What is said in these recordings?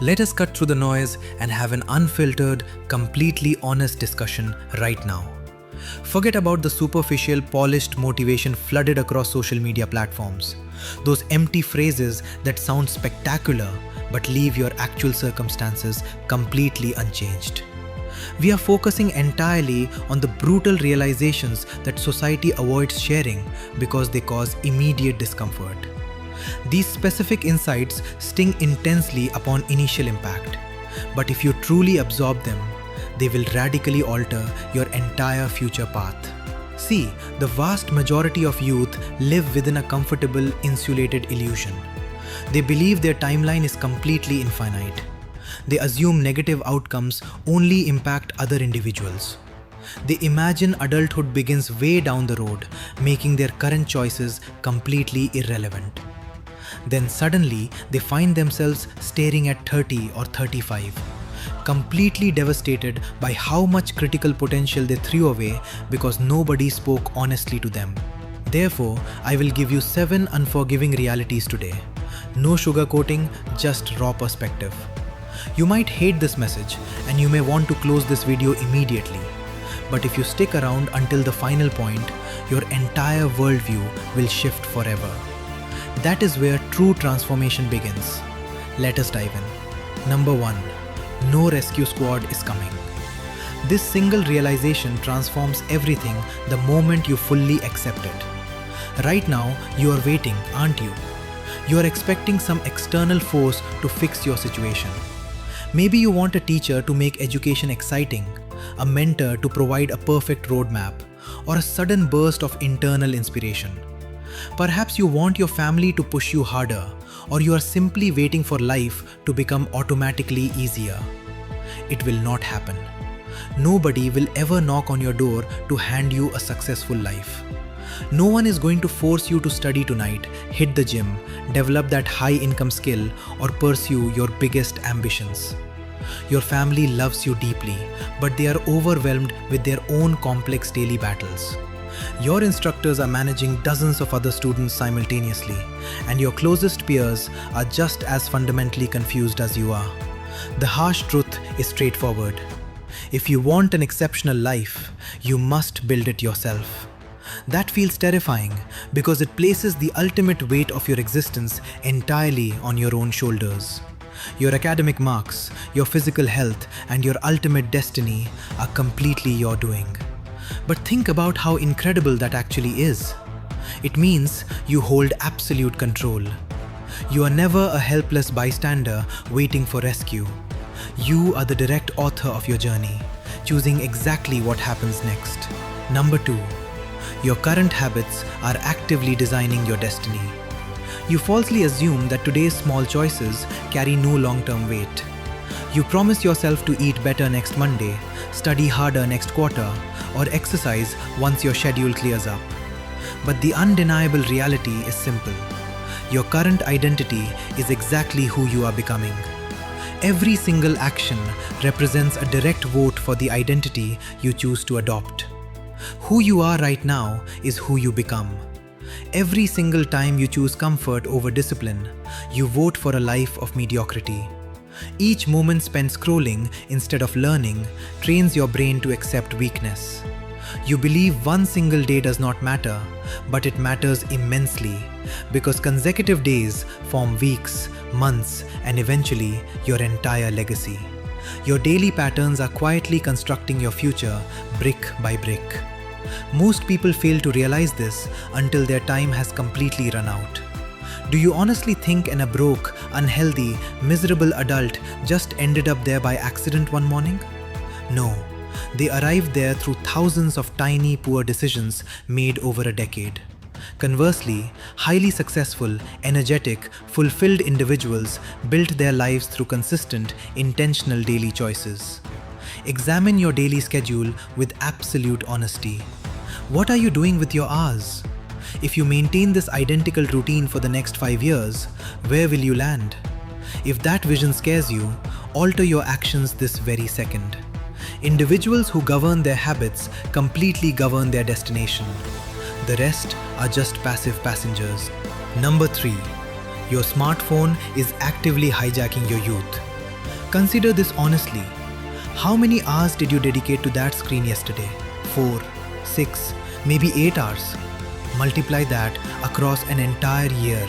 Let us cut through the noise and have an unfiltered, completely honest discussion right now. Forget about the superficial, polished motivation flooded across social media platforms. Those empty phrases that sound spectacular but leave your actual circumstances completely unchanged. We are focusing entirely on the brutal realizations that society avoids sharing because they cause immediate discomfort. These specific insights sting intensely upon initial impact, but if you truly absorb them, they will radically alter your entire future path. See, the vast majority of youth live within a comfortable, insulated illusion. They believe their timeline is completely infinite. They assume negative outcomes only impact other individuals. They imagine adulthood begins way down the road, making their current choices completely irrelevant. Then suddenly, they find themselves staring at 30 or 35, completely devastated by how much critical potential they threw away because nobody spoke honestly to them. Therefore, I will give you 7 unforgiving realities today. No sugarcoating, just raw perspective. You might hate this message and you may want to close this video immediately. But if you stick around until the final point, your entire worldview will shift forever. That is where true transformation begins. Let us dive in. Number 1. No rescue squad is coming. This single realization transforms everything the moment you fully accept it. Right now, you are waiting, aren't you? You are expecting some external force to fix your situation. Maybe you want a teacher to make education exciting, a mentor to provide a perfect roadmap, or a sudden burst of internal inspiration. Perhaps you want your family to push you harder, or you are simply waiting for life to become automatically easier. It will not happen. Nobody will ever knock on your door to hand you a successful life. No one is going to force you to study tonight, hit the gym, develop that high-income skill, or pursue your biggest ambitions. Your family loves you deeply, but they are overwhelmed with their own complex daily battles. Your instructors are managing dozens of other students simultaneously, and your closest peers are just as fundamentally confused as you are. The harsh truth is straightforward. If you want an exceptional life, you must build it yourself. That feels terrifying because it places the ultimate weight of your existence entirely on your own shoulders. Your academic marks, your physical health, and your ultimate destiny are completely your doing. But think about how incredible that actually is. It means you hold absolute control. You are never a helpless bystander waiting for rescue. You are the direct author of your journey, choosing exactly what happens next. Number 2. Your current habits are actively designing your destiny. You falsely assume that today's small choices carry no long-term weight. You promise yourself to eat better next Monday, study harder next quarter, or exercise once your schedule clears up. But the undeniable reality is simple. Your current identity is exactly who you are becoming. Every single action represents a direct vote for the identity you choose to adopt. Who you are right now is who you become. Every single time you choose comfort over discipline, you vote for a life of mediocrity. Each moment spent scrolling instead of learning trains your brain to accept weakness. You believe one single day does not matter, but it matters immensely because consecutive days form weeks, months, and eventually your entire legacy. Your daily patterns are quietly constructing your future brick by brick. Most people fail to realize this until their time has completely run out. Do you honestly think a broke, unhealthy, miserable adult just ended up there by accident one morning? No, they arrived there through thousands of tiny, poor decisions made over a decade. Conversely, highly successful, energetic, fulfilled individuals built their lives through consistent, intentional daily choices. Examine your daily schedule with absolute honesty. What are you doing with your hours? If you maintain this identical routine for the next 5 years, where will you land? If that vision scares you, alter your actions this very second. Individuals who govern their habits completely govern their destination. The rest are just passive passengers. Number 3. Your smartphone is actively hijacking your youth. Consider this honestly. How many hours did you dedicate to that screen yesterday? 4, 6, maybe 8 hours. Multiply that across an entire year.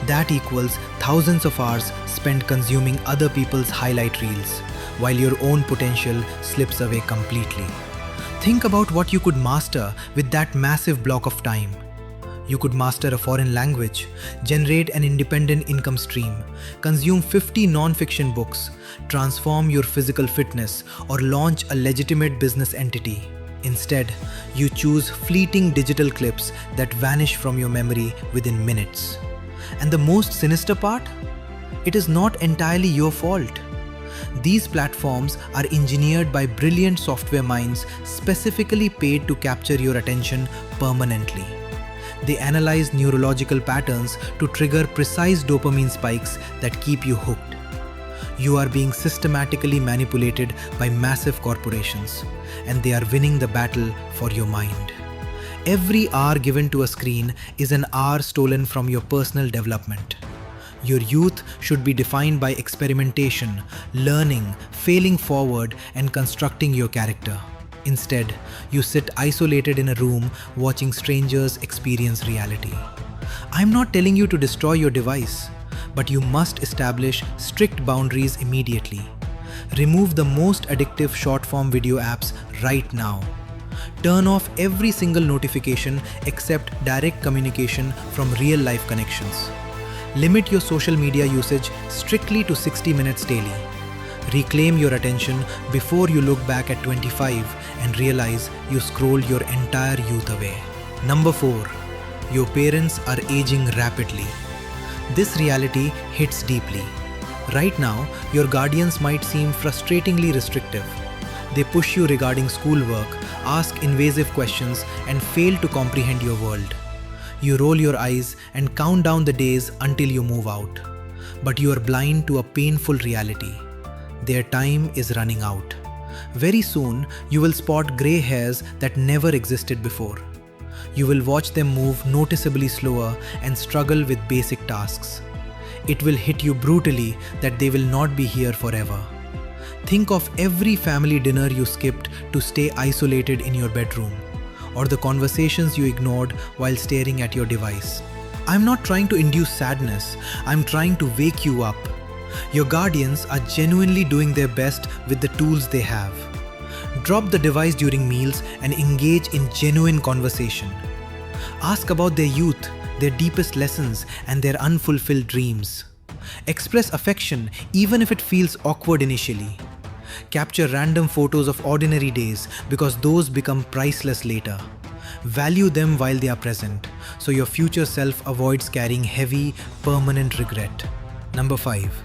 That equals thousands of hours spent consuming other people's highlight reels, while your own potential slips away completely. Think about what you could master with that massive block of time. You could master a foreign language, generate an independent income stream, consume 50 non-fiction books, transform your physical fitness, or launch a legitimate business entity. Instead, you choose fleeting digital clips that vanish from your memory within minutes. And the most sinister part? It is not entirely your fault. These platforms are engineered by brilliant software minds specifically paid to capture your attention permanently. They analyze neurological patterns to trigger precise dopamine spikes that keep you hooked. You are being systematically manipulated by massive corporations, and they are winning the battle for your mind. Every hour given to a screen is an hour stolen from your personal development. Your youth should be defined by experimentation, learning, failing forward, and constructing your character. Instead, you sit isolated in a room watching strangers experience reality. I'm not telling you to destroy your device, but you must establish strict boundaries immediately. Remove the most addictive short-form video apps right now. Turn off every single notification except direct communication from real-life connections. Limit your social media usage strictly to 60 minutes daily. Reclaim your attention before you look back at 25 and realize you scrolled your entire youth away. Number 4. Your parents are aging rapidly. This reality hits deeply. Right now, your guardians might seem frustratingly restrictive. They push you regarding schoolwork, ask invasive questions, and fail to comprehend your world. You roll your eyes and count down the days until you move out. But you are blind to a painful reality. Their time is running out. Very soon, you will spot grey hairs that never existed before. You will watch them move noticeably slower and struggle with basic tasks. It will hit you brutally that they will not be here forever. Think of every family dinner you skipped to stay isolated in your bedroom, or the conversations you ignored while staring at your device. I'm not trying to induce sadness, I'm trying to wake you up. Your guardians are genuinely doing their best with the tools they have. Drop the device during meals and engage in genuine conversation. Ask about their youth, their deepest lessons, and their unfulfilled dreams. Express affection even if it feels awkward initially. Capture random photos of ordinary days because those become priceless later. Value them while they are present, so your future self avoids carrying heavy, permanent regret. Number 5.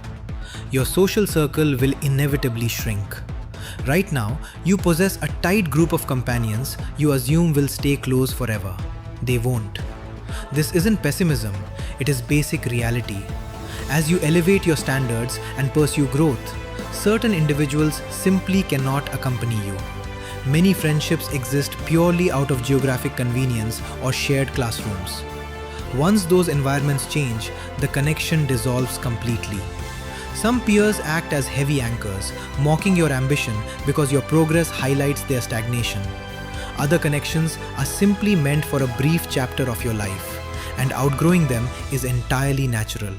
Your social circle will inevitably shrink. Right now, you possess a tight group of companions you assume will stay close forever. They won't. This isn't pessimism, it is basic reality. As you elevate your standards and pursue growth, certain individuals simply cannot accompany you. Many friendships exist purely out of geographic convenience or shared classrooms. Once those environments change, the connection dissolves completely. Some peers act as heavy anchors, mocking your ambition because your progress highlights their stagnation. Other connections are simply meant for a brief chapter of your life, and outgrowing them is entirely natural.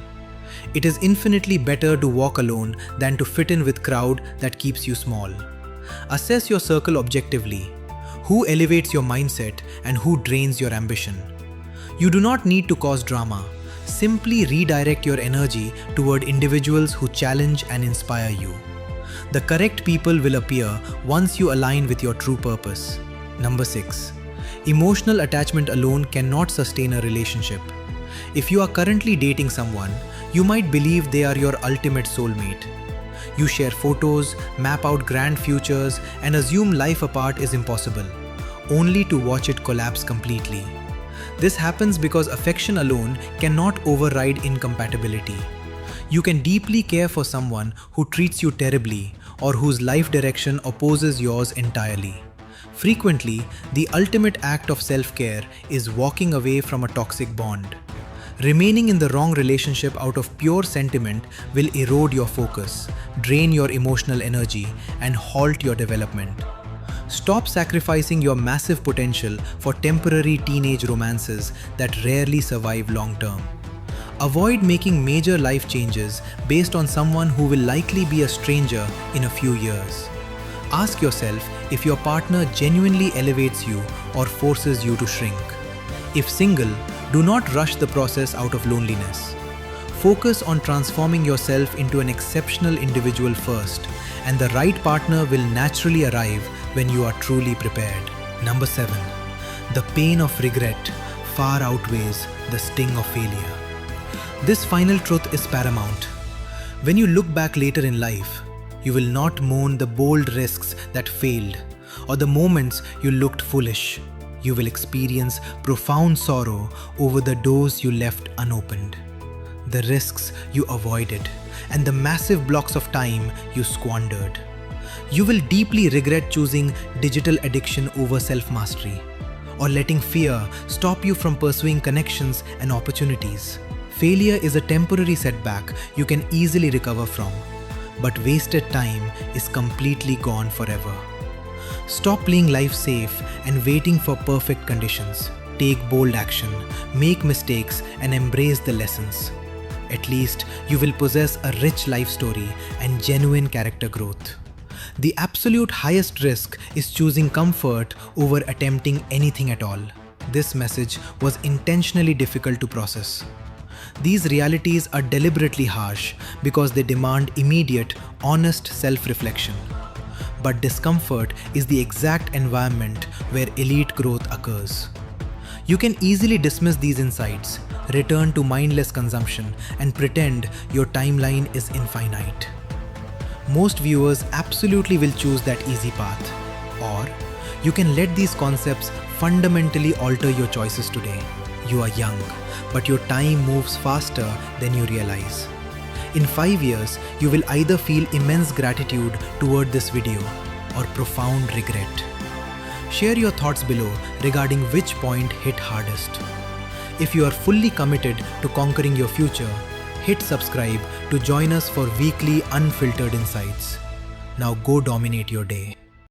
It is infinitely better to walk alone than to fit in with crowd that keeps you small. Assess your circle objectively. Who elevates your mindset and who drains your ambition? You do not need to cause drama. Simply redirect your energy toward individuals who challenge and inspire you. The correct people will appear once you align with your true purpose. Number 6. Emotional attachment alone cannot sustain a relationship. If you are currently dating someone, you might believe they are your ultimate soulmate. You share photos, map out grand futures, and assume life apart is impossible, only to watch it collapse completely. This happens because affection alone cannot override incompatibility. You can deeply care for someone who treats you terribly or whose life direction opposes yours entirely. Frequently, the ultimate act of self-care is walking away from a toxic bond. Remaining in the wrong relationship out of pure sentiment will erode your focus, drain your emotional energy, and halt your development. Stop sacrificing your massive potential for temporary teenage romances that rarely survive long term. Avoid making major life changes based on someone who will likely be a stranger in a few years. Ask yourself if your partner genuinely elevates you or forces you to shrink. If single, do not rush the process out of loneliness. Focus on transforming yourself into an exceptional individual first, and the right partner will naturally arrive when you are truly prepared. Number 7. The pain of regret far outweighs the sting of failure. This final truth is paramount. When you look back later in life, you will not mourn the bold risks that failed or the moments you looked foolish. You will experience profound sorrow over the doors you left unopened, the risks you avoided, and the massive blocks of time you squandered. You will deeply regret choosing digital addiction over self-mastery, or letting fear stop you from pursuing connections and opportunities. Failure is a temporary setback you can easily recover from, but wasted time is completely gone forever. Stop playing life safe and waiting for perfect conditions. Take bold action, make mistakes, and embrace the lessons. At least you will possess a rich life story and genuine character growth. The absolute highest risk is choosing comfort over attempting anything at all. This message was intentionally difficult to process. These realities are deliberately harsh because they demand immediate, honest self-reflection. But discomfort is the exact environment where elite growth occurs. You can easily dismiss these insights, return to mindless consumption, and pretend your timeline is infinite. Most viewers absolutely will choose that easy path. Or you can let these concepts fundamentally alter your choices today. You are young, but your time moves faster than you realize. In 5 years, you will either feel immense gratitude toward this video or profound regret. Share your thoughts below regarding which point hit hardest. If you are fully committed to conquering your future, hit subscribe to join us for weekly unfiltered insights. Now go dominate your day.